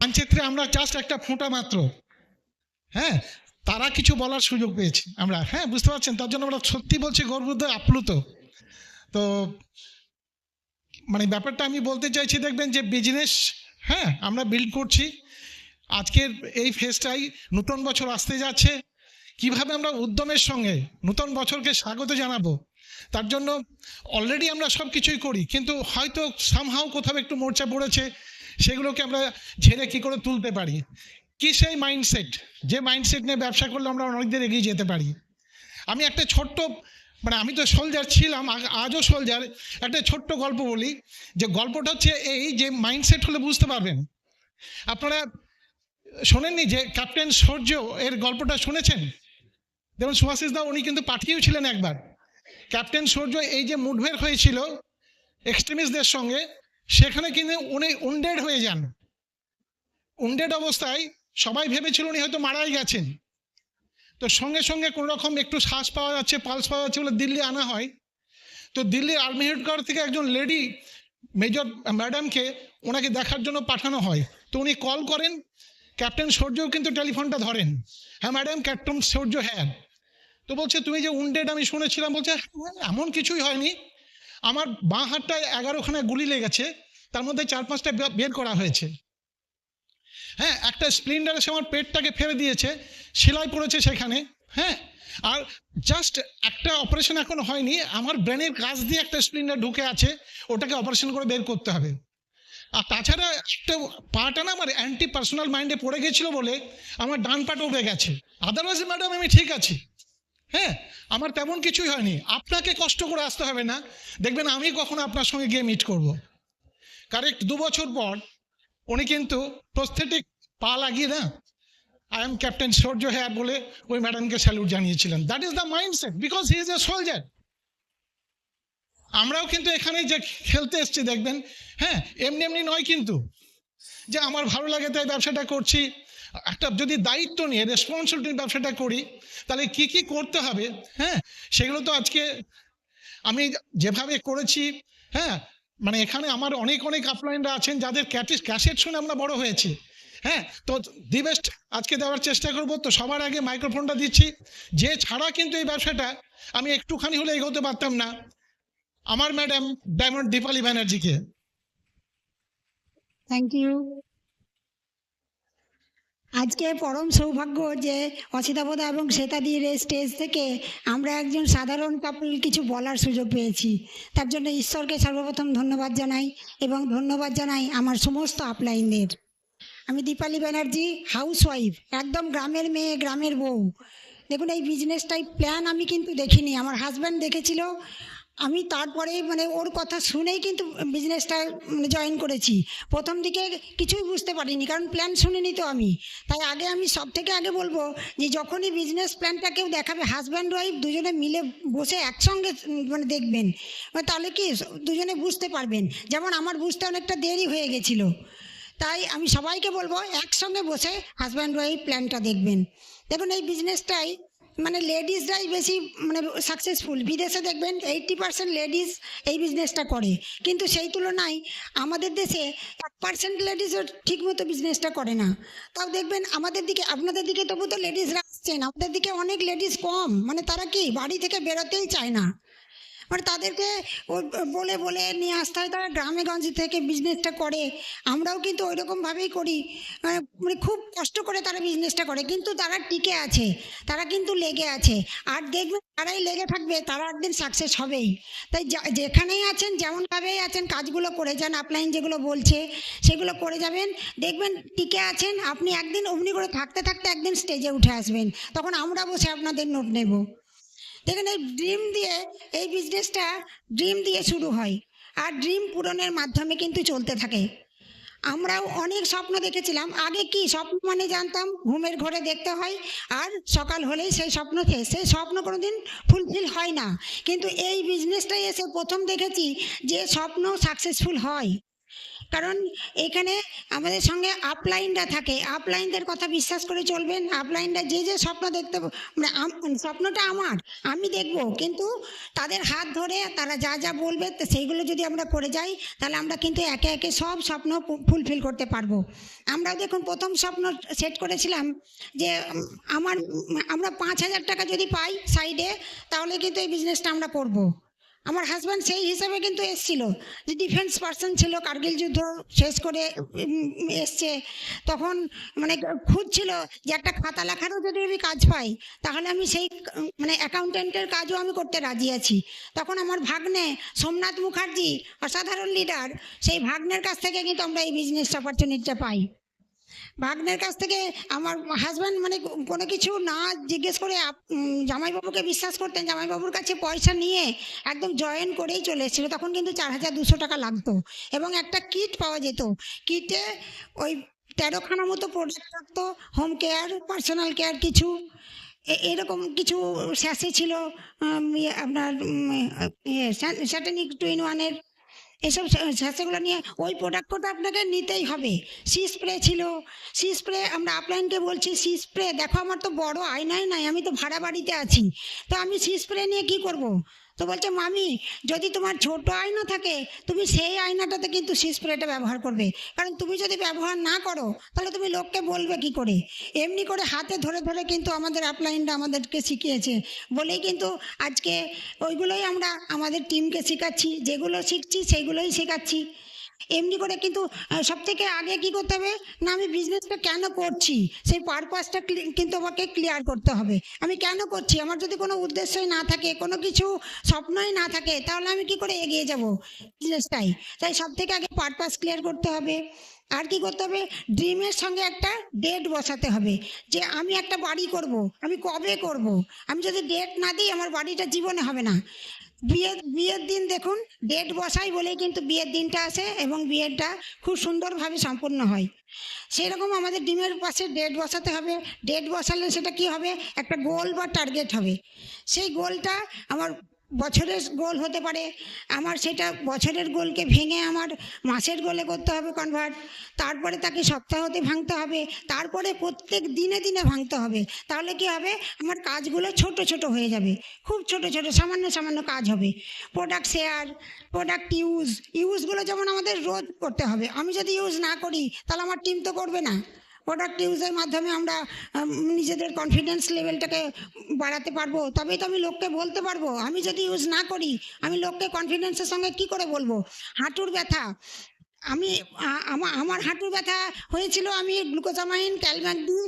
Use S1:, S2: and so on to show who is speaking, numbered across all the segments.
S1: মানচিত্রে আমরা জাস্ট একটা ফোঁটা মাত্র। হ্যাঁ, তারা কিছু বলার সুযোগ পেয়েছি আমরা। হ্যাঁ, বুঝতে পারছেন? তার জন্য আমরা সত্যি বলছি, গর্বিত, আপ্লুত। তো মানে ব্যাপারটা আমি বলতে চাইছি, দেখবেন যে বিজনেস, হ্যাঁ, আমরা বিল্ড করছি। আজকের এই ফেজটাই, নতুন বছর আসতে যাচ্ছে, কিভাবে আমরা উদ্যমের সঙ্গে নতুন বছরকে স্বাগত জানাবো, তার জন্য অলরেডি আমরা সব কিছুই করি, কিন্তু হয়তো সামহাও কোথাও একটু মোর্চা পড়েছে, সেগুলোকে আমরা ঝেড়ে কী করে তুলতে পারি। কি সেই মাইন্ডসেট, যে মাইন্ডসেট নিয়ে ব্যবসা করলে আমরা অনেকদিন এগিয়ে যেতে পারি। আমি একটা ছোট্ট, মানে আমি তো সোলজার ছিলাম, আজও সোলজার, একটা ছোট্ট গল্প বলি। যে গল্পটা হচ্ছে এই, যে মাইন্ডসেট হলে বুঝতে পারবেন। আপনারা শোনেননি যে ক্যাপ্টেন সূর্য এর গল্পটা শুনেছেন? যেমন সুভাষিস দা, উনি কিন্তু পাঠিয়েও ছিলেন একবার। ক্যাপ্টেন সূর্য এই যে মুঠভেড় হয়েছিল এক্সট্রিমিস্টদের সঙ্গে, সেখানে কিন্তু উনি উন্ডেড হয়ে যান। উন্ডেড অবস্থায় সবাই ভেবেছিল উনি হয়তো মারাই গেছেন। তো সঙ্গে সঙ্গে কোনো রকম একটু শ্বাস পাওয়া যাচ্ছে, পালস পাওয়া যাচ্ছে বলে দিল্লি আনা হয়। তো দিল্লির আর্মি হেডকোয়ার্টার থেকে একজন লেডি মেজর ম্যাডামকে ওনাকে দেখার জন্য পাঠানো হয়। তো উনি কল করেন, ক্যাপ্টেন সূর্যও কিন্তু টেলিফোনটা ধরেন। হ্যাঁ ম্যাডাম, ক্যাপ্টেন সূর্য, হ্যাঁ। তো বলছে, তুমি যে উন্ডেড আমি শুনেছিলাম। বলছে, এমন কিছুই হয়নি, আমার বাঁ হাতটায় 11খানা গুলি লেগেছে, তার মধ্যে 4-5টা বের করা হয়েছে। হ্যাঁ, একটা স্প্লিন্টার এসে আমার পেটটাকে ফেলে দিয়েছে, সেলাই পড়েছে সেখানে। হ্যাঁ, আর জাস্ট একটা অপারেশন এখন হয়নি, আমার ব্রেনের কাছ দিয়ে একটা স্প্লিন্টার ঢুকে আছে, ওটাকে অপারেশন করে বের করতে হবে। আর তাছাড়া একটা পাটা না আমার অ্যান্টি পার্সোনাল মাইন্ডে পড়ে গেছিলো বলে আমার ডান পাটা উঠে গেছে। আদারওয়াইজ ম্যাডাম আমি ঠিক আছি। হ্যাঁ, আমার তেমন কিছুই হয়নি, আপনাকে কষ্ট করে আসতে হবে না, দেখবেন আমি কখনো আপনার সঙ্গে গিয়ে মিট করব। কারেক্ট 2 বছর পর উনি কিন্তু প্রস্থেটিক পা লাগিয়ে না, I am captain Surya here বলে ওই ম্যাডামকে স্যালুট জানিয়েছিলেন। That is the mindset, because he is a soldier. আমরাও কিন্তু এখানে যে খেলতে এসছি দেখবেন, হ্যাঁ, এমনি এমনি নয় কিন্তু যে আমার ভালো লাগে তাই ব্যবসাটা করছি। একটা যদি দায়িত্ব নিয়ে রেসপন্সিবিলিটি ব্যবসাটা করি, তাহলে কি কি করতে হবে, হ্যাঁ, সেগুলো তো আজকে আমি যেভাবে করেছি, হ্যাঁ, মানে এখানে আমার অনেক অনেক আপলাইনরা আছেন যাদের ক্যাসেট শুনে আমরা বড় হয়েছি। হ্যাঁ, তো দি বেস্ট আজকে দেওয়ার চেষ্টা করব। তো সবার আগে মাইক্রোফোনটা দিচ্ছি, যে ছাড়া কিন্তু এই ব্যবসাটা আমি একটুখানি হলে এগোতে পারতাম না, আমার ম্যাডাম ডায়মন্ড দীপালি ব্যানার্জিকে।
S2: Thank you. আজকে পরম সৌভাগ্য যে অসিতাবোধা এবং শ্বেতাদির স্টেজ থেকে আমরা একজন সাধারণ কাপল কিছু বলার সুযোগ পেয়েছি। তার জন্য ঈশ্বরকে সর্বপ্রথম ধন্যবাদ জানাই, এবং ধন্যবাদ জানাই আমার সমস্ত আপলাইনদের। আমি দীপালি ব্যানার্জি, হাউসওয়াইফ, একদম গ্রামের মেয়ে, গ্রামের বউ। দেখুন, এই বিজনেসটাই প্ল্যান আমি কিন্তু দেখিনি, আমার হাজব্যান্ড দেখেছিল। আমি তারপরে মানে ওর কথা শুনেই কিন্তু বিজনেসটা জয়েন করেছি। প্রথম দিকে কিছুই বুঝতে পারিনি, কারণ প্ল্যান শুনিনি তো আমি। তাই আগে আমি সব থেকে আগে বলবো যে যখনই বিজনেস প্ল্যানটা কেউ দেখাবে, হাজব্যান্ড ওয়াইফ দুজনে মিলে বসে একসঙ্গে মানে দেখবেন, তাহলে কি দুজনে বুঝতে পারবেন। যেমন আমার বুঝতে অনেকটা দেরি হয়ে গেছিলো, তাই আমি সবাইকে বলবো একসঙ্গে বসে হাজব্যান্ড ওয়াইফ প্ল্যানটা দেখবেন। দেখুন, এই বিজনেসটাই মানে লেডিসরাই বেশি মানে সাকসেসফুল। বিদেশে দেখবেন 80% লেডিস এই বিজনেসটা করে, কিন্তু সেই তুলনায় আমাদের দেশে 1% লেডিসও ঠিকমতো বিজনেসটা করে না। তাও দেখবেন আমাদের দিকে, আপনাদের দিকে তবু তো লেডিসরা আসছেন, আমাদের দিকে অনেক লেডিস কম, মানে তারা কি বাড়ি থেকে বেরোতেই চায় না, মানে তাদেরকে বলে বলে নিয়ে আসতে হয়। তারা গ্রামে গঞ্জে থেকে বিজনেসটা করে, আমরাও কিন্তু ওই রকমভাবেই করি। মানে খুব কষ্ট করে তারা বিজনেসটা করে, কিন্তু তারা টিকে আছে, তারা কিন্তু লেগে আছে। আর দেখবেন তারাই লেগে থাকবে, তারা একদিন সাকসেস হবেই। তাই যেখানেই আছেন, যেমনভাবেই আছেন, কাজগুলো করে যান, আপলাইন যেগুলো বলছে সেগুলো করে যাবেন, দেখবেন টিকে আছেন আপনি। একদিন অমনি করে থাকতে থাকতে একদিন স্টেজে উঠে আসবেন, তখন আমরা বসে আপনাদের নোট নেব। দেখেন, এই ড্রিম দিয়ে, এই বিজনেসটা ড্রিম দিয়ে শুরু হয়, আর ড্রিম পূরণের মাধ্যমে কিন্তু চলতে থাকে। আমরাও অনেক স্বপ্ন দেখেছিলাম। আগে কি স্বপ্ন মানে জানতাম ঘুমের ঘরে দেখতে হয়, আর সকাল হলেই সেই স্বপ্ন শেষ। সেই স্বপ্ন কোনোদিন ফুলফিল হয় না, কিন্তু এই বিজনেসটাই এসে প্রথম দেখেছি যে স্বপ্ন সাকসেসফুল হয়। কারণ এখানে আমাদের সঙ্গে আপলাইনরা থাকে, আপলাইনদের কথা বিশ্বাস করে চলবেন। আপলাইনরা যে যে স্বপ্ন দেখতে মানে স্বপ্নটা আমার, আমি দেখব, কিন্তু তাদের হাত ধরে তারা যা যা বলবে তো সেইগুলো যদি আমরা করে যাই, তাহলে আমরা কিন্তু একে একে সব স্বপ্ন ফুলফিল করতে পারবো। আমরাও দেখুন প্রথম স্বপ্ন সেট করেছিলাম যে আমরা 5,000 টাকা যদি পাই সাইডে, তাহলে কিন্তু এই বিজনেসটা আমরা করব। আমার হাজব্যান্ড সেই হিসাবে কিন্তু এসছিল, যে ডিফেন্স পার্সন ছিল, কার্গিল যুদ্ধ শেষ করে এসছে, তখন মানে খুঁজছিল যে একটা খাতা লেখারও যদি আমি কাজ পাই, তাহলে আমি সেই মানে অ্যাকাউন্টেন্টের কাজও আমি করতে রাজি আছি। তখন আমার ভাগ্নে সোমনাথ মুখার্জি, অসাধারণ লিডার, সেই ভাগ্নের কাছ থেকে কিন্তু আমরা এই বিজনেস অপরচুনিটিটা পাই। ভাগ্নের কাছ থেকে আমার হাজব্যান্ড মানে কোনো কিছু না জিজ্ঞেস করে জামাইবাবুকে বিশ্বাস করতেন, জামাইবাবুর কাছে পয়সা নিয়ে একদম জয়েন করেই চলে এসেছিলো। তখন কিন্তু 4,200 টাকা লাগতো এবং একটা কিট পাওয়া যেত। কিটে ওই 13খানা মতো প্রোডাক্ট থাকতো, হোম কেয়ার, পার্সোনাল কেয়ার, কিছু এরকম কিছু স্যাসে ছিল, আপনার স্যাটেনিক 2 in 1-এর এসব স্যাঁচেগুলো নিয়ে ওই প্রোডাক্টটা আপনাকে নিতেই হবে। সি স্প্রে ছিল, সি স্প্রে আমরা আপলাইনকে বলছি, সি স্প্রে দেখো আমার তো বড় আয়নাই নাই, আমি তো ভাড়া বাড়িতে আছি, তো আমি সি স্প্রে নিয়ে কি করব? তো বলছে মামি, যদি তোমার ছোট আয়না থাকে তুমি সেই আয়নাটাতে কিন্তু সি স্প্রেটা ব্যবহার করবে, কারণ তুমি যদি ব্যবহার না করো তাহলে তুমি লোককে বলবে কি করে? এমনি করে হাতে ধরে ধরে কিন্তু আমাদের আপলাইনরা আমাদেরকে শিখিয়েছে বলেই কিন্তু আজকে ওইগুলোই আমরা আমাদের টিমকে শেখাচ্ছি, যেগুলো শিখছি সেইগুলোই শেখাচ্ছি। এমনি করে কিন্তু সব থেকে আগে কি করতে হবে না, আমি বিজনেসটা কেন করছি সেই পারপাসটা কিন্তু আমাকে ক্লিয়ার করতে হবে। আমি কেন করছি, আমার যদি কোনো উদ্দেশ্যই না থাকে, কোনো কিছু স্বপ্নই না থাকে, তাহলে আমি কি করে এগিয়ে যাব বিজনেসটাই? তাই সব থেকে আগে পারপাস ক্লিয়ার করতে হবে। আর কি করতে হবে, ড্রিমের সঙ্গে একটা ডেট বসাতে হবে, যে আমি একটা বাড়ি করব, আমি কবে করব। আমি যদি ডেট না দিই আমার বাড়িটা জীবনে হবে না। বিয়ের দিন দেখুন, ডেট বসাই বলেই কিন্তু বিয়ের দিনটা আসে এবং বিয়েটা খুব সুন্দরভাবে সম্পূর্ণ হয়। সেরকম আমাদের ডিমের পাশে ডেট বসাতে হবে। ডেট বসালে সেটা কি হবে, একটা গোল বা টার্গেট হবে। সেই গোলটা আমার বছরের গোল হতে পারে, আমার সেটা বছরের গোলকে ভেঙে আমার মাসের গোলে করতে হবে কনভার্ট, তারপরে তাকে সপ্তাহতে ভাঙতে হবে, তারপরে প্রত্যেক দিনে দিনে ভাঙতে হবে। তাহলে কি হবে, আমার কাজগুলো ছোট ছোট হয়ে যাবে, খুব ছোট ছোট সামান্য সামান্য কাজ হবে। প্রোডাক্ট শেয়ার, প্রোডাক্ট ইউজগুলো যেমন আমাদের রোজ করতে হবে। আমি যদি ইউজ না করি তাহলে আমার টিম তো করবে না। প্রোডাক্ট ইউজের মাধ্যমে আমরা নিজেদের কনফিডেন্স লেভেলটাকে বাড়াতে পারবো, তবেই তো আমি লোককে বলতে পারবো। আমি যদি ইউজ না করি আমি লোককে কনফিডেন্সের সঙ্গে কি করে বলবো? হাঁটুর ব্যথা, আমি আমার হাঁটুর ব্যথা হয়েছিল, আমি গ্লুকোজামাইন, ক্যালম্যাগডি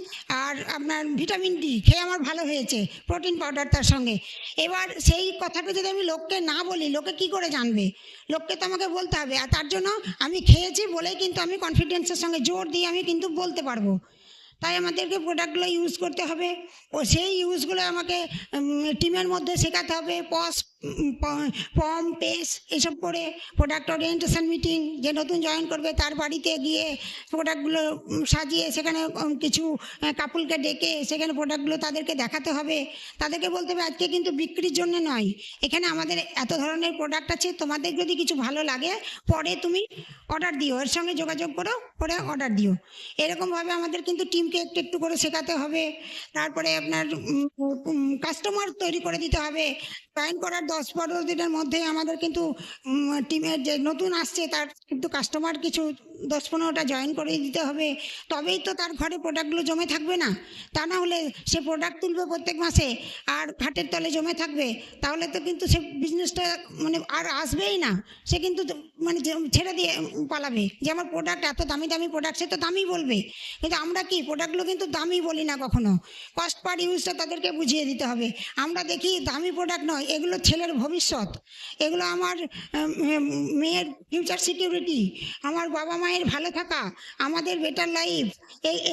S2: আর আপনার ভিটামিন ডি খেয়ে আমার ভালো হয়েছে, প্রোটিন পাউডার তার সঙ্গে। এবার সেই কথাটা যদি আমি লোককে না বলি, লোকে কি করে জানবে? লোককে তো আমাকে বলতে হবে, আর তার জন্য আমি খেয়েছি বলেই কিন্তু আমি কনফিডেন্সের সঙ্গে জোর দিয়ে আমি কিন্তু বলতে পারবো। তাই আমাদেরকে প্রোডাক্টগুলো ইউজ করতে হবে, ও সেই ইউজগুলো আমাকে টিমের মধ্যে শেখাতে হবে। পম পেস এসব করে প্রোডাক্ট ওরিয়েন্টেশন মিটিং, যে নতুন জয়েন করবে তার বাড়িতে গিয়ে প্রোডাক্টগুলো সাজিয়ে সেখানে কিছু কাপলকে ডেকে সেখানে প্রোডাক্টগুলো তাদেরকে দেখাতে হবে। তাদেরকে বলতে হবে আজকে কিন্তু বিক্রির জন্য নয়, এখানে আমাদের এত ধরনের প্রোডাক্ট আছে, তোমাদের যদি কিছু ভালো লাগে পরে তুমি অর্ডার দিও, এর সঙ্গে যোগাযোগ করো, করে অর্ডার দিও। এরকমভাবে আমাদের কিন্তু টিমকে একটু একটু করে শেখাতে হবে। তারপরে আপনার কাস্টমার তৈরি করে দিতে হবে। জয়েন করার 10-12 দিনের মধ্যে আমাদের কিন্তু টিমের যে নতুন আসছে তার কিন্তু কাস্টমার কিছু 10-15টা জয়েন করে দিতে হবে, তবেই তো তার ঘরে প্রোডাক্টগুলো জমে থাকবে না। তা না হলে সে প্রোডাক্ট তুলবে প্রত্যেক মাসে আর খাটের তলে জমে থাকবে, তাহলে তো কিন্তু সে বিজনেসটা মানে আর আসবেই না। সে কিন্তু মানে ছেড়ে দিয়ে পালাবে, যে আমার প্রোডাক্ট এত দামি দামি প্রোডাক্ট, সে তো দামি বলবে, কিন্তু আমরা কি প্রোডাক্টগুলো কিন্তু দামি বলি না কখনো। কস্ট পার ইউজটা তাদেরকে বুঝিয়ে দিতে হবে। আমরা দেখি দামি প্রোডাক্ট নয়, এগুলো ছেলের ভবিষ্যৎ, এগুলো আমার মেয়ের ফিউচার সিকিউরিটি, আমার বাবা মায়ের ভালো থাকা, আমাদের বেটার লাইফ,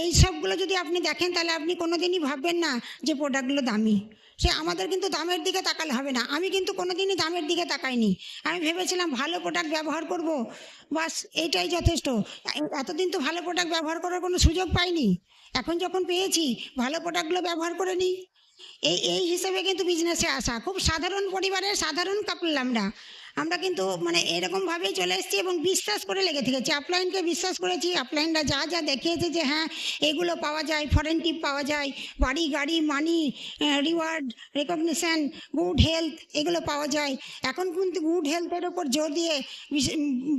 S2: এই সবগুলো যদি আপনি দেখেন তাহলে আপনি কোনোদিনই ভাববেন না যে প্রোডাক্টগুলো দামি। সে আমাদের কিন্তু দামের দিকে তাকালে হবে না। আমি কিন্তু কোনোদিনই দামের দিকে তাকাইনি, আমি ভেবেছিলাম ভালো প্রোডাক্ট ব্যবহার করব, বাস এইটাই যথেষ্ট। এতদিন তো ভালো প্রোডাক্ট ব্যবহার করার কোনো সুযোগ পাইনি, এখন যখন পেয়েছি ভালো প্রোডাক্টগুলো ব্যবহার করে নিই। এই হিসেবে কিন্তু বিজনেসে আসা, খুব সাধারণ পরিবারের সাধারণ কাপল আমরা। আমরা কিন্তু মানে এরকমভাবেই চলে এসেছি এবং বিশ্বাস করে লেগে থেকেছি, আপলাইনকে বিশ্বাস করেছি। আপলাইনরা যা যা দেখিয়েছে যে হ্যাঁ এগুলো পাওয়া যায়, ফরেন টিপ পাওয়া যায়, বাড়ি গাড়ি মানি রিওয়ার্ড রেকগনিশন গুড হেলথ এগুলো পাওয়া যায়। এখন কিন্তু গুড হেলথের ওপর জোর দিয়ে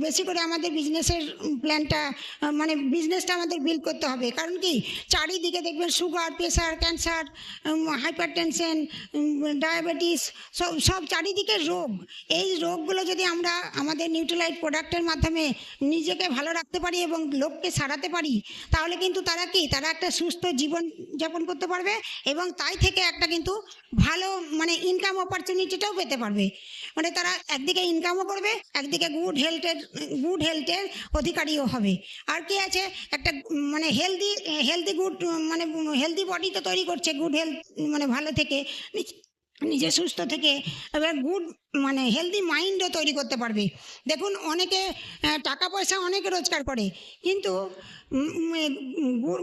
S2: বেশি করে আমাদের বিজনেসের প্ল্যানটা মানে বিজনেসটা আমাদের বিল্ড করতে হবে। কারণ কি চারিদিকে দেখবেন sugar, pressure, cancer, hyper tension, diabetes, সব সব চারিদিকে রোগ। এই রোগগুলো যদি আমরা আমাদের নিউট্রালাইট প্রোডাক্টের মাধ্যমে নিজেকে ভালো রাখতে পারি এবং লোককে সারাতে পারি, তাহলে কিন্তু তারা একটা সুস্থ জীবন যাপন করতে পারবে এবং তাই থেকে একটা কিন্তু ভালো মানে ইনকাম অপরচুনিটিটাও পেতে পারবে। মানে তারা একদিকে ইনকামও করবে, একদিকে গুড হেলথের অধিকারীও হবে। আর কি আছে, একটা মানে হেলদি গুড মানে হেলদি বডি তো তৈরি করছে, গুড হেলথ মানে ভালো থেকে নিজে সুস্থ থেকে, এবার গুড মানে হেলদি মাইন্ডও তৈরি করতে পারবে। দেখুন অনেকে টাকা পয়সা অনেকে রোজগার করে, কিন্তু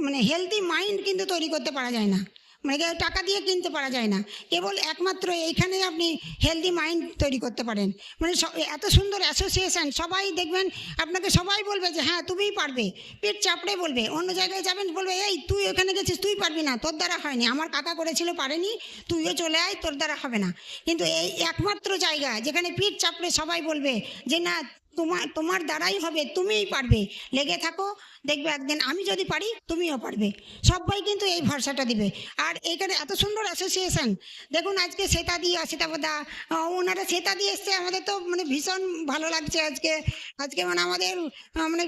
S2: মানে হেলদি মাইন্ড কিন্তু তৈরি করতে পারা যায় না, মানে টাকা দিয়ে কিনতে পারা যায় না। কেবল একমাত্র এইখানে আপনি হেলদি মাইন্ড তৈরি করতে পারেন। মানে এত সুন্দর অ্যাসোসিয়েশন, সবাই দেখবেন আপনাকে সবাই বলবে যে হ্যাঁ তুমিই পারবে, পেট চাপড়ে বলবে। অন্য জায়গায় যাবেন বলবে এই তুই ওখানে গেছিস, তুই পারবি না, তোর দ্বারা হয়নি, আমার কাকা করেছিল পারেনি, তুইও চলে আয়, তোর দ্বারা হবে না। কিন্তু এই একমাত্র জায়গা যেখানে পিঠ চাপড়ে সবাই বলবে যে না তোমার দ্বারাই হবে, তুমিই পারবে, লেগে থাকো, দেখবে একদিন আমি যদি পারি তুমিও পারবে। সবাই কিন্তু এই ভরসাটা দিবে। আর এইখানে এত সুন্দর অ্যাসোসিয়েশন, দেখুন আজকে শ্বেতাদি অসিতাবদা ওনারা শ্বেতাদি এসছে, আমাদের তো মানে ভীষণ ভালো লাগছে আজকে মানে আমাদের মানে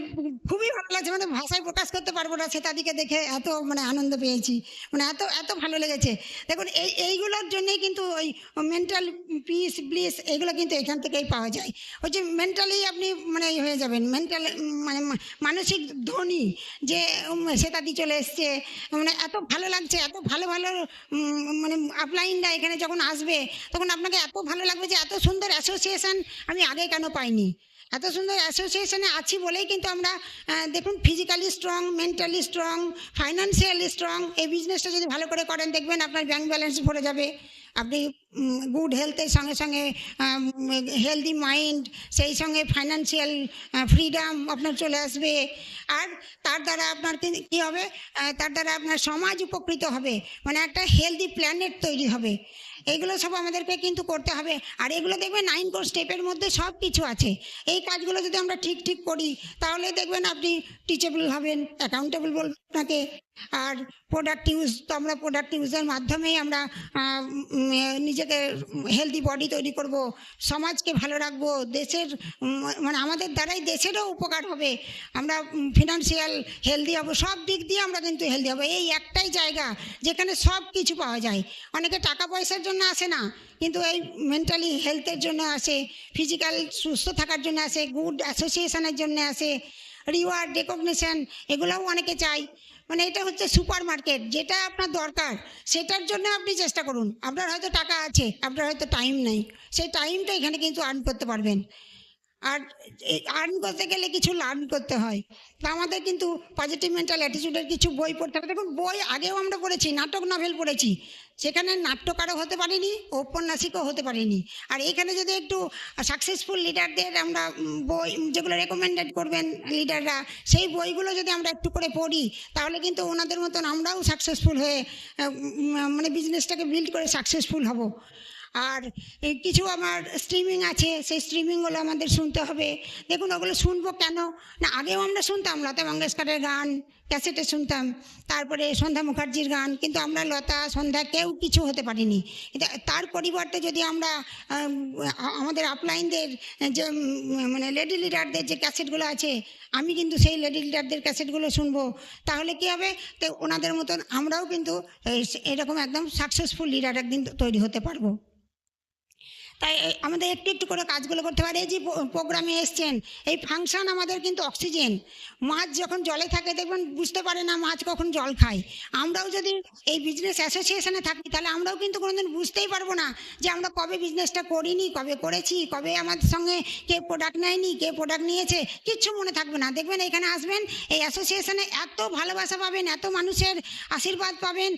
S2: খুবই ভালো লাগছে, মানে ভাষায় প্রকাশ করতে পারবো না, শ্বেতাদিকে দেখে এত মানে আনন্দ পেয়েছি, মানে এত ভালো লেগেছে। দেখুন এইগুলোর জন্যই কিন্তু ওই মেন্টাল পিস ব্লিস এগুলো কিন্তু এখান থেকেই পাওয়া যায়। ওই যে মেন্টালি আপনি মানে হয়ে যাবেন, মেন্টাল মানে মানসিক ধনী যে শ্বেতাদি চলে এসছে, মানে এত ভালো লাগছে, এত ভালো মানে আপলাইনরা এখানে যখন আসবে তখন আপনাকে এত ভালো লাগবে যে এত সুন্দর অ্যাসোসিয়েশন আমি আগে কেন পাইনি। এত সুন্দর অ্যাসোসিয়েশনে আছি বলেই কিন্তু আমরা দেখুন physically strong, mentally strong, financially strong. এই বিজনেসটা যদি ভালো করে করেন দেখবেন আপনার ব্যাংক ব্যালেন্স ভরে যাবে, আপনি গুড হেলথের সঙ্গে সঙ্গে হেলদি মাইন্ড, সেই সঙ্গে ফাইন্যান্সিয়াল ফ্রিডম আপনার চলে আসবে। আর তার দ্বারা আপনার কী হবে, তার দ্বারা আপনার সমাজ উপকৃত হবে, মানে একটা হেলদি প্ল্যানেট তৈরি হবে। এইগুলো সব আমাদেরকে কিন্তু করতে হবে। আর এগুলো দেখবেন 9 কোর্স স্টেপের মধ্যে সব কিছু আছে। এই কাজগুলো যদি আমরা ঠিক করি তাহলে দেখবেন আপনি টিচেবল হবেন, অ্যাকাউন্টেবল বলবেন আপনাকে। আর প্রোডাক্ট ইউজ তো আমরা প্রোডাক্ট ইউজের মাধ্যমেই আমরা নিজেকে হেলদি বডি তৈরি করব, সমাজকে ভালো রাখবো, দেশের মানে আমাদের দ্বারাই দেশেরও উপকার হবে, আমরা ফিনান্সিয়াল হেলদি হব, সব দিক দিয়ে আমরা কিন্তু হেলদি হব। এই একটাই জায়গা যেখানে সব কিছু পাওয়া যায়। অনেকে টাকা পয়সার জন্য আসে না, কিন্তু এই মেন্টালি হেলথের জন্য আসে, ফিজিক্যাল সুস্থ থাকার জন্য আসে, গুড অ্যাসোসিয়েশনের জন্য আসে, রিওয়ার্ড রেকগনিশন এগুলোও অনেকে চাই। মানে এটা হচ্ছে সুপার মার্কেট, যেটা আপনার দরকার সেটার জন্য আপনি চেষ্টা করুন। আপনার হয়তো টাকা আছে, আপনার হয়তো টাইম নেই, সেই টাইমটা এখানে কিন্তু আর্ন করতে পারবেন। আর আর্ন করতে গেলে কিছু লার্ন করতে হয়। তা আমাদের কিন্তু পজিটিভ মেন্টাল অ্যাটিটিউডের কিছু বই পড়তে হবে। দেখুন বই আগেও আমরা পড়েছি, নাটক নভেল পড়েছি, সেখানে নাট্যকারও হতে পারিনি, ঔপন্যাসিকও হতে পারিনি। আর এখানে যদি একটু সাকসেসফুল লিডারদের আমরা বই যেগুলো রেকমেন্ডেড করবেন লিডাররা, সেই বইগুলো যদি আমরা একটু করে পড়ি তাহলে কিন্তু ওনাদের মতন আমরাও সাকসেসফুল হয়ে মানে বিজনেসটাকে বিল্ড করে সাকসেসফুল হব। আর কিছু আমার স্ট্রিমিং আছে, সেই স্ট্রিমিংগুলো আমাদের শুনতে হবে। দেখুন ওগুলো শুনবো কেন না, আগেও আমরা শুনতাম লতা মঙ্গেশকরের গান ক্যাসেটে শুনতাম, তারপরে সন্ধ্যা মুখার্জির গান, কিন্তু আমরা লতা সন্ধ্যা কেউ কিছু হতে পারিনি। তার পরিবর্তে যদি আমরা আমাদের আপলাইনদের যে মানে লেডি লিডারদের যে ক্যাসেটগুলো আছে, আমি কিন্তু সেই লেডি লিডারদের ক্যাসেটগুলো শুনবো, তাহলে কী হবে, তো ওনাদের মতন আমরাও কিন্তু এরকম একদম সাকসেসফুল লিডার একদিন তৈরি হতে পারবো। তাই আমাদের একটু করে কাজগুলো করতে পারে। এই যে প্রোগ্রামে এসছেন, এই ফাংশন আমাদের কিন্তু অক্সিজেন। মাছ যখন জলে থাকে দেখবেন বুঝতে পারে না মাছ কখন জল খায়। আমরাও যদি এই বিজনেস অ্যাসোসিয়েশনে থাকি তাহলে আমরাও কিন্তু কোনোদিন বুঝতেই পারবো না যে আমরা কবে বিজনেসটা করিনি, কবে করেছি, কবে আমাদের সঙ্গে কে প্রোডাক্ট নেয়নি, কে প্রোডাক্ট নিয়েছে, কিচ্ছু মনে থাকবে না। দেখবেন এখানে আসবেন, এই অ্যাসোসিয়েশনে এত ভালোবাসা পাবেন, এত মানুষের আশীর্বাদ পাবেন,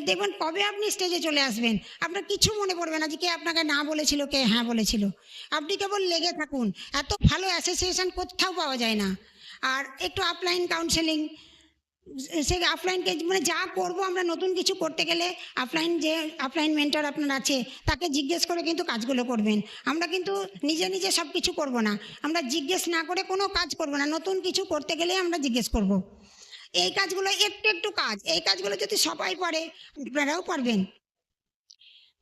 S2: দেখবেন কবে আপনি স্টেজে চলে আসবেন আপনার কিছু মনে পড়বে না যে কে আপনাকে না বলেছিল, কাজগুলোকে হ্যাঁ বলেছিল। আপনি কেবল লেগে থাকুন, এত ভালো অ্যাসোসিয়েশন কোথাও পাওয়া যায় না। আর একটু আপলাইন কাউন্সেলিং, সে অফলাইনকে মানে যা করব আমরা নতুন কিছু করতে গেলে অফলাইন মেন্টর আপনার আছে তাকে জিজ্ঞেস করে কিন্তু কাজগুলো করবেন। আমরা কিন্তু নিজে নিজে সব কিছু করবো না, আমরা জিজ্ঞেস না করে কোনো কাজ করবো না। নতুন কিছু করতে গেলে আমরা জিজ্ঞেস করব। এই কাজগুলো একটু একটু কাজ, এই কাজগুলো যদি সবাই পারে আপনারাও পারবেন।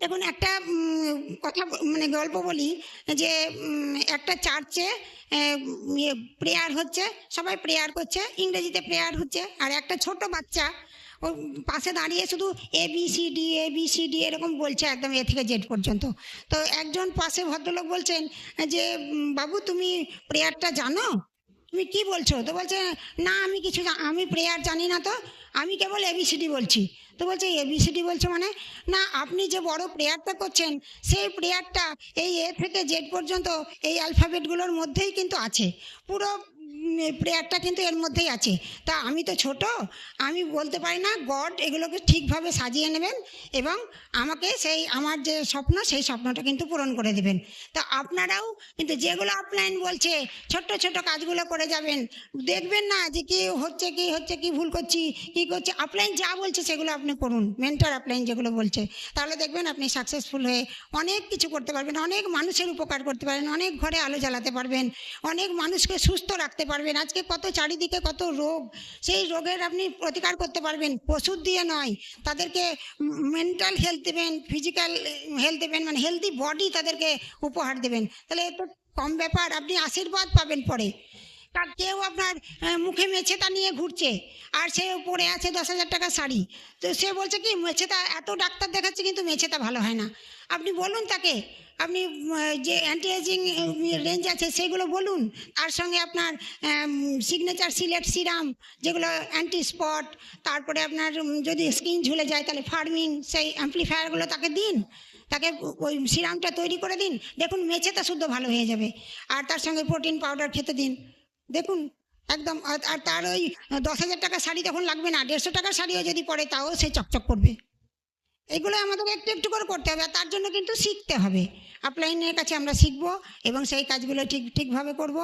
S2: দেখুন একটা কথা মানে গল্প বলি যে একটা চার্চে প্রেয়ার হচ্ছে, সবাই প্রেয়ার করছে, ইংরেজিতে প্রেয়ার হচ্ছে, আর একটা ছোট বাচ্চা ও পাশে দাঁড়িয়ে শুধু এবিসিডি এরকম বলছে, একদম এ থেকে জেড পর্যন্ত। তো একজন পাশে ভদ্রলোক বলছেন যে বাবু তুমি প্রেয়ারটা জানো, তুমি কি বলছো? তো বলছে না আমি প্রেয়ার জানি না, তো আমি কেবল এবিসিডি বলছি। তো বলছে এবিসিডি বলছো মানে? না, আপনি যে বড় প্রেয়ারটা করছেন সেই প্রেয়ারটা এই এ থেকে জেড পর্যন্ত এই অ্যালফাবেটগুলোর মধ্যেই কিন্তু আছে, পুরো প্রেয়ারটা কিন্তু এর মধ্যেই আছে। তা আমি তো ছোট, আমি বলতে পারি না। গড এগুলোকে ঠিকভাবে সাজিয়ে নেবেন এবং আমাকে সেই আমার যে স্বপ্ন সেই স্বপ্নটা কিন্তু পূরণ করে দেবেন। তা আপনারাও কিন্তু যেগুলো অফলাইন বলছে ছোট্ট ছোট কাজগুলো করে যাবেন, দেখবেন না যে কি হচ্ছে কি ভুল করছি কি করছি। অফলাইন যা বলছে সেগুলো আপনি করুন, মেন্টর অফলাইন যেগুলো বলছে, তাহলে দেখবেন আপনি সাকসেসফুল হয়ে অনেক কিছু করতে পারবেন, অনেক মানুষের উপকার করতে পারবেন, অনেক ঘরে আলো জ্বালাতে পারবেন, অনেক মানুষকে সুস্থ রাখতে পারবেন। আজকে কত চারিদিকে কত রোগ, সেই রোগের আপনি প্রতিকার করতে পারবেন ওষুধ দিয়ে নয়, তাদেরকে মেন্টাল হেলথ দেবেন, ফিজিক্যাল হেলথ দেবেন, মানে হেলদি বডি তাদেরকে উপহার দেবেন। তাহলে এত কম ব্যাপার, আপনি আশীর্বাদ পাবেন পরে। কেউ আপনার মুখে মেছেতা নিয়ে ঘুরছে আর সে পরে আছে 10,000 টাকার শাড়ি, তো সে বলছে কি মেছেতা, এত ডাক্তার দেখাচ্ছে কিন্তু মেছেতা ভালো হয় না। আপনি বলুন তাকে, আপনি যে অ্যান্টি এজিং রেঞ্জ আছে সেগুলো বলুন, তার সঙ্গে আপনার সিগনেচার সিলেট সিরাম যেগুলো অ্যান্টি স্পট, তারপরে আপনার যদি স্কিন ঝুলে যায় তাহলে ফার্মিং সেই অ্যাম্পলিফায়ারগুলো তাকে দিন, তাকে ওই সিরামটা তৈরি করে দিন, দেখুন মেছেতা শুদ্ধ ভালো হয়ে যাবে। আর তার সঙ্গে প্রোটিন পাউডার খেতে দিন, দেখুন একদম। আর তার ওই 10,000 টাকার শাড়ি তখন লাগবে না, 150 টাকার শাড়িও যদি পরে তাও সে চকচক করবে। এগুলো আমাদের একটু একটু করে করতে হবে, আর তার জন্য কিন্তু শিখতে হবে। আপলাইনের কাছে আমরা শিখব এবং সেই কাজগুলো ঠিকভাবে করব।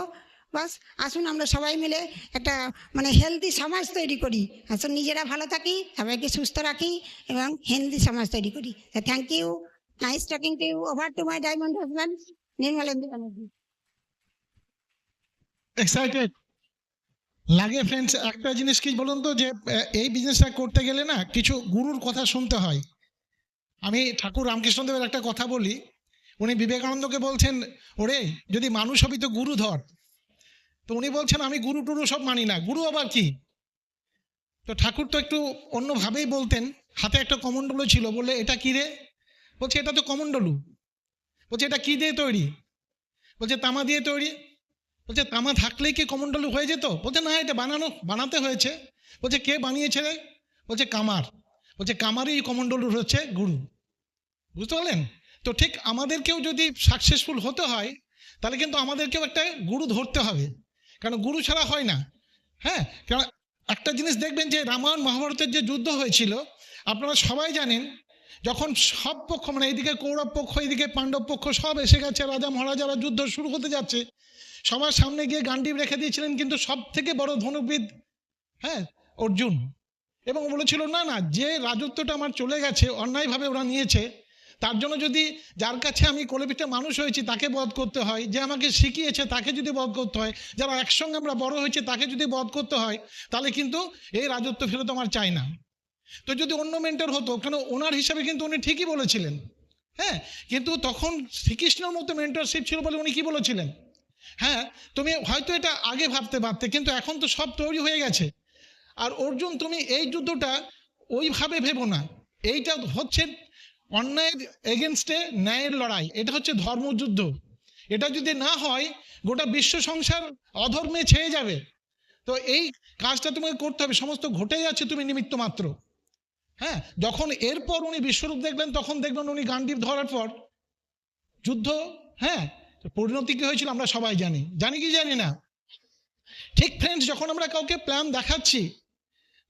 S2: বাস, আসুন আমরা সবাই মিলে একটা মানে হেলদি সমাজ তৈরি করি। আসুন নিজেরা ভালো থাকি, সবাইকে সুস্থ রাখি এবং হেলদি সমাজ তৈরি করি। Thank you, nice talking to you. Over to my diamond husband Nirmalendu Banerjee.
S1: Excited লাগে ফ্রেন্ডস। একটা জিনিস কি বলুন তো, যে এই বিজনেসটা করতে গেলে না কিছু গুরুর কথা শুনতে হয়। আমি ঠাকুর রামকৃষ্ণদেবের একটা কথা বলি, উনি বিবেকানন্দকে বলছেন ওরে যদি মানুষ হবি তো গুরু ধর। তো উনি বলছেন আমি গুরু টুরু সব মানি না, গুরু আবার কি? তো ঠাকুর তো একটু অন্যভাবেই বলতেন। হাতে একটা কমণ্ডলু ছিল, বললে এটা কি রে? বলছে এটা তো কমণ্ডলু। বলছে এটা কি দিয়ে তৈরি? বলছে তামা দিয়ে তৈরি। বলছে তামা থাকলেই কি কমণ্ডলু হয়ে যেত? বলছে না, এটা বানাতে হয়েছে। বলছে কে বানিয়েছে রে? বলছে কামার। বলছে কামারই কমণ্ডলুর হচ্ছে গুরু। বুঝতে পারলেন তো? ঠিক আমাদেরকেও যদি সাকসেসফুল হতে হয় তাহলে কিন্তু আমাদেরকেও একটা গুরু ধরতে হবে, কারণ গুরু ছাড়া হয় না। হ্যাঁ, কারণ একটা জিনিস দেখবেন যে রামায়ণ মহাভারতের যে যুদ্ধ হয়েছিল আপনারা সবাই জানেন, যখন সব পক্ষ মানে এইদিকে কৌরব পক্ষ এইদিকে পাণ্ডব পক্ষ সব এসে গেছে, রাজা মহারাজারা যুদ্ধ শুরু হতে যাচ্ছে, সবার সামনে গিয়ে গান্ডীব রেখে দিয়েছিলেন কিন্তু সব থেকে বড় ধনুর্বিদ হ্যাঁ অর্জুন, এবং বলেছিল না না, যে রাজত্বটা আমার চলে গেছে অন্যায়ভাবে ওরা নিয়েছে, তার জন্য যদি যার কাছে আমি কোলেপিঠে মানুষ হয়েছি তাকে বধ করতে হয়, যে আমাকে শিখিয়েছে তাকে যদি বধ করতে হয়, যারা একসঙ্গে আমরা বড় হয়েছে তাকে যদি বধ করতে হয়, তাহলে কিন্তু এই রাজত্ব ফেরত আমার চাই না। তো যদি অন্য মেন্টর হতো, কেন ওনার হিসাবে কিন্তু উনি ঠিকই বলেছিলেন। হ্যাঁ, কিন্তু তখন শ্রীকৃষ্ণের মতো মেন্টরশিপ ছিল বলে উনি কি বলেছিলেন, হ্যাঁ তুমি হয়তো এটা আগে ভাবতে পারতে, কিন্তু এখন তো সব তৈরি হয়ে গেছে। আর অর্জুন তুমি এই যুদ্ধটা ওইভাবে ভেবো না, এইটা হচ্ছে অন্যায়ের এগেনস্টে ন্যায়ের লড়াই, এটা হচ্ছে ধর্মযুদ্ধ। এটা যদি না হয় গোটা বিশ্ব সংসার অধর্মে ছেয়ে যাবে। তো এই কাজটা তোমাকে করতে হবে, সমস্ত ঘটে যাচ্ছে, তুমি নিমিত্ত মাত্র। হ্যাঁ, যখন এরপর উনি বিশ্বরূপ দেখলেন তখন দেখবেন উনি গান্ডীব ধরার পর যুদ্ধ, হ্যাঁ পরিণতি কি হয়েছিল আমরা সবাই জানি কি জানি না। ঠিক ফ্রেন্ডস, যখন আমরা কাউকে প্ল্যান দেখাচ্ছি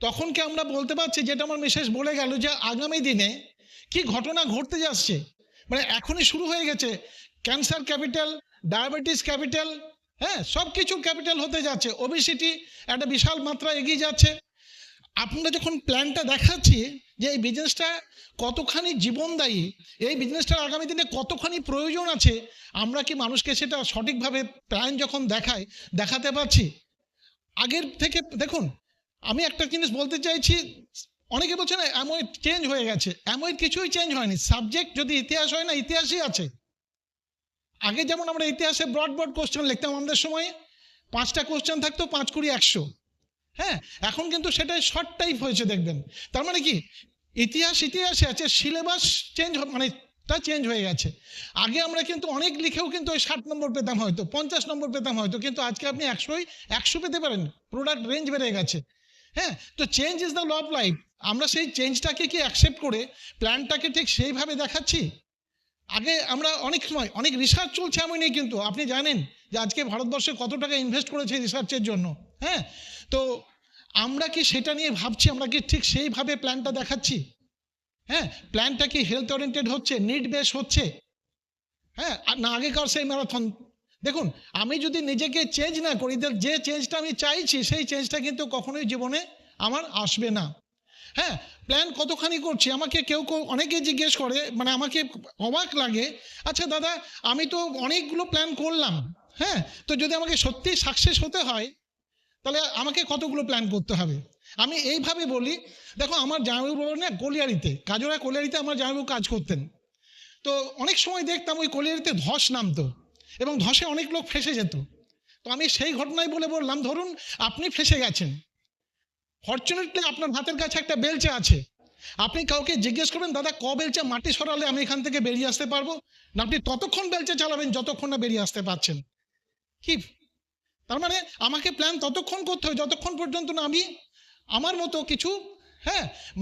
S1: তখন কি আমরা বলতে পারছি, যেটা আমার মিসেস বলে গেল, যে আগামী দিনে কি ঘটনা ঘটতে যাচ্ছে, মানে এখনই শুরু হয়ে গেছে, ক্যান্সার ক্যাপিটাল, ডায়াবেটিস ক্যাপিটাল, হ্যাঁ সব কিছুর ক্যাপিটাল হতে যাচ্ছে, ওবেসিটি একটা বিশাল মাত্রা এগিয়ে যাচ্ছে। আপনারা যখন প্ল্যানটা দেখাচ্ছি যে এই বিজনেসটা কতখানি জীবনদায়ী, এই বিজনেসটার আগামী দিনে কতখানি প্রয়োজন আছে, আমরা কি মানুষকে সেটা সঠিকভাবে প্ল্যান যখন দেখাতে পারছি? আগের থেকে দেখুন, আমি একটা জিনিস বলতে চাইছি, অনেকে বলছে না অ্যামোয়েড চেঞ্জ হয়ে গেছে, অ্যামোয়েড কিছুই চেঞ্জ হয়নি। সাবজেক্ট যদি ইতিহাস হয় না, ইতিহাসই আছে। আগে যেমন আমরা ইতিহাসে ব্রড কোশ্চেন লিখতাম, আমাদের সময় 5টা কোশ্চেন থাকতো, 5 কুড়ি 100। হ্যাঁ, এখন কিন্তু সেটাই শর্ট টাইপ হয়েছে দেখবেন। তার মানে কি, ইতিহাসে আছে, সিলেবাস মানে তা চেঞ্জ হয়ে গেছে। আগে আমরা কিন্তু অনেক লিখেও কিন্তু ওই 60 নম্বর পেতাম, হয়তো 50 নম্বর পেতাম হয়তো, কিন্তু আজকে আপনি 100 পেতে পারেন, প্রোডাক্ট রেঞ্জ বেড়ে গেছে। হ্যাঁ, তো change is the law of life. আমরা সেই চেঞ্জটাকে কি অ্যাকসেপ্ট করে প্ল্যানটাকে ঠিক সেইভাবে দেখাচ্ছি? আগে আমরা অনেক সময় অনেক রিসার্চ চলছে এমনই, কিন্তু আপনি জানেন যে আজকে ভারতবর্ষে কত টাকা ইনভেস্ট করেছে রিসার্চের জন্য। হ্যাঁ, তো আমরা কি সেটা নিয়ে ভাবছি? আমরা কি ঠিক সেইভাবে প্ল্যানটা দেখাচ্ছি? হ্যাঁ, প্ল্যানটা কি হেলথ ওরিয়েন্টেড হচ্ছে, নিড বেস হচ্ছে? হ্যাঁ, না আগেকার সেই ম্যারাথন। দেখুন, আমি যদি নিজেকে চেঞ্জ না করি, যে চেঞ্জটা আমি চাইছি সেই চেঞ্জটা কিন্তু কখনোই জীবনে আমার আসবে না। হ্যাঁ, প্ল্যান কতখানি করছি, আমাকে অনেকে জিজ্ঞেস করে, মানে আমাকে অবাক লাগে, আচ্ছা দাদা আমি তো অনেকগুলো প্ল্যান করলাম, হ্যাঁ তো যদি আমাকে সত্যি সাকসেস হতে হয় তাহলে আমাকে কতগুলো প্ল্যান করতে হবে? আমি এইভাবে বলি, দেখো আমার জামাইবাবু না কলিয়ারিতে, কাজরা কলিয়ারিতে আমার জামাইবাবু কাজ করতেন। তো অনেক সময় দেখতাম ওই কলিয়ারিতে ধস নামতো এবং ধসে অনেক লোক ফেসে যেত। তো আমি সেই ঘটনায় বললাম, ধরুন আপনি ফেসে গেছেন, ফরচুনেটলি আপনার হাতের কাছে একটা বেলচা আছে, আপনি কাউকে জিজ্ঞেস করবেন দাদা বেলচা মাটি সরালে আমি এখান থেকে বেরিয়ে আসতে পারবো না, আপনি ততক্ষণ বেলচা চালাবেন যতক্ষণ না বেরিয়ে আসতে পারছেন। কি তার মানে আমাকে প্ল্যান ততক্ষণ করতে হবে যতক্ষণ পর্যন্ত না আমি আমার মতো কিছু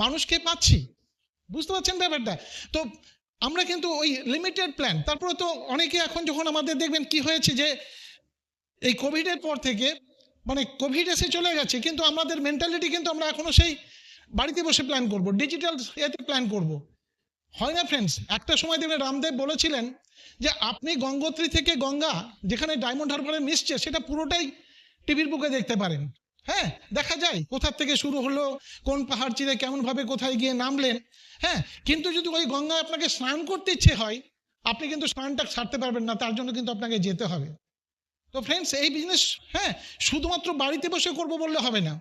S1: মানুষকে পাচ্ছি। বুঝতে পারছেন ব্যাপারটা? তো আমরা কিন্তু ওই লিমিটেড প্ল্যান, তারপরে তো অনেকে এখন যখন আমাদের দেখবেন কি হয়েছে যে এই কোভিডের পর থেকে, মানে কোভিড এসে চলে গেছে, কিন্তু আমাদের মেন্টালিটি কিন্তু আমরা এখনো সেই বাড়িতে বসে প্ল্যান করব, ডিজিটাল এতে প্ল্যান করব, হয় না ফ্রেন্ডস? একটা সময় দেখবেন রামদেব বলেছিলেন যে আপনি গঙ্গোত্রী থেকে গঙ্গা যেখানে ডায়মন্ড হারবারে মিশছে সেটা পুরোটাই টিভির বুকে দেখতে পারেন। হ্যাঁ, দেখা যায় কোথার থেকে শুরু হলো, কোন পাহাড় চিরে কেমনভাবে কোথায় গিয়ে নামলেন। হ্যাঁ, কিন্তু যদি ওই গঙ্গায় আপনাকে স্নান করতে ইচ্ছে হয়, আপনি কিন্তু স্নানটা ছাড়তে পারবেন না, তার জন্য কিন্তু আপনাকে যেতে হবে। তো ফ্রেন্ডস, এই বিজনেস শুধুমাত্র বাড়িতে বসে করবো বললে হবে না,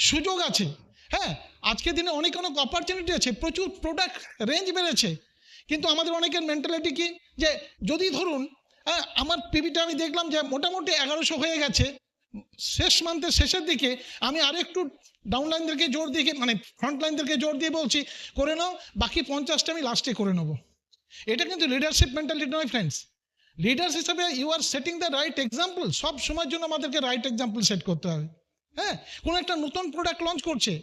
S1: সুযোগ আছে। হ্যাঁ, আজকের দিনে অনেক অপরচুনিটি আছে, প্রচুর প্রোডাক্ট রেঞ্জ বেড়েছে, কিন্তু আমাদের অনেকের মেন্টালিটি কি যে যদি ধরুন আমার পিভিটা আমি দেখলাম যে মোটামুটি 1100 হয়ে গেছে, শেষ মান্থের শেষের দিকে আমি আরেকটু ডাউনলাইনদেরকে জোর দিয়ে, মানে ফ্রন্টলাইনদেরকে জোর দিয়ে বলছি করে নাও, বাকি 50টা আমি লাস্টে করে নেবো। এটা কিন্তু লিডারশিপ মেন্টালিটি নয় ফ্রেন্ডস। লিডার্স হিসাবে you are setting the right example. সব সময়ের জন্য আমাদেরকে রাইট এক্সাম্পল সেট করতে হবে। হ্যাঁ, কোনো একটা নতুন প্রোডাক্ট লঞ্চ করছে,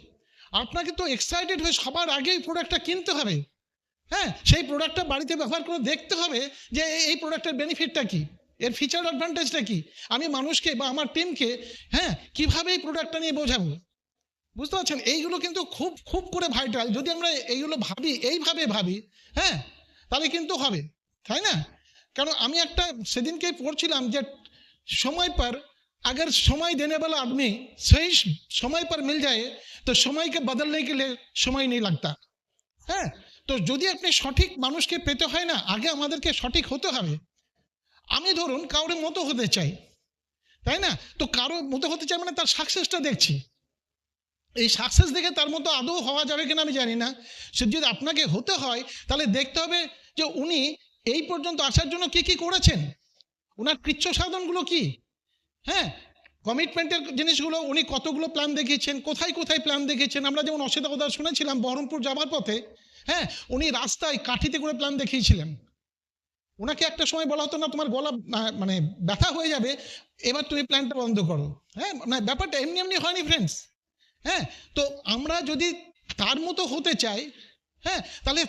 S1: আপনাকে তো এক্সাইটেড হয়ে সবার আগেই প্রোডাক্টটা কিনতে হবে। হ্যাঁ, সেই প্রোডাক্টটা বাড়িতে ব্যবহার করে দেখতে হবে যে এই প্রোডাক্টের বেনিফিটটা কি, এর ফিচার অ্যাডভান্টেজটা কি, আমি মানুষকে বা আমার টিমকে কিভাবে এই প্রোডাক্টটা নিয়ে বোঝাবো। বুঝতে পারছেন? এইগুলো কিন্তু খুব খুব করে ভাইটাল। যদি আমরা এইগুলো এইভাবে ভাবি, তাহলে কিন্তু হবে, তাই না? কারণ আমি একটা সেদিনকেই পড়ছিলাম যে সময় पर अगर समय देने वाला आदमी सही समय पर मिल जाए तो समय के बदलने के लिए समय नहीं लगता। হ্যাঁ, তো যদি আপনি সঠিক মানুষকে পেতে হয় না, আগে আমাদেরকে সঠিক হতে হবে। আমি ধরুন কারোর মতো হতে চাই, তাই না? তো কারোর মতো হতে চাই মানে তার সাকসেসটা দেখছি, এই সাকসেস দেখে তার মতো আদৌ হওয়া যাবে কিনা আমি জানি না। সে যদি আপনাকে হতে হয় তাহলে দেখতে হবে যে উনি এই পর্যন্ত আসার জন্য কি কি করেছেন, ওনার কৃচ্ছ সাধনগুলো কি, কমিটমেন্টের জিনিসগুলো, উনি কতগুলো প্ল্যান দেখিয়েছেন, কোথায় কোথায় প্ল্যান দেখিয়েছেন। আমরা যেমন অসিতা কথা শুনেছিলাম বহরমপুর যাবার পথে, উনি রাস্তায় কাঠিতে করে প্ল্যান দেখিয়েছিলেন। ওনাকে একটা সময় বলা হতো না তোমার গলা মানে ব্যথা হয়ে যাবে, এবার তুমি প্ল্যানটা বন্ধ করো। মানে ব্যাপারটা এমনি এমনি হয়নি ফ্রেন্ডস। তো আমরা যদি তার মতো হতে চাই, তাহলে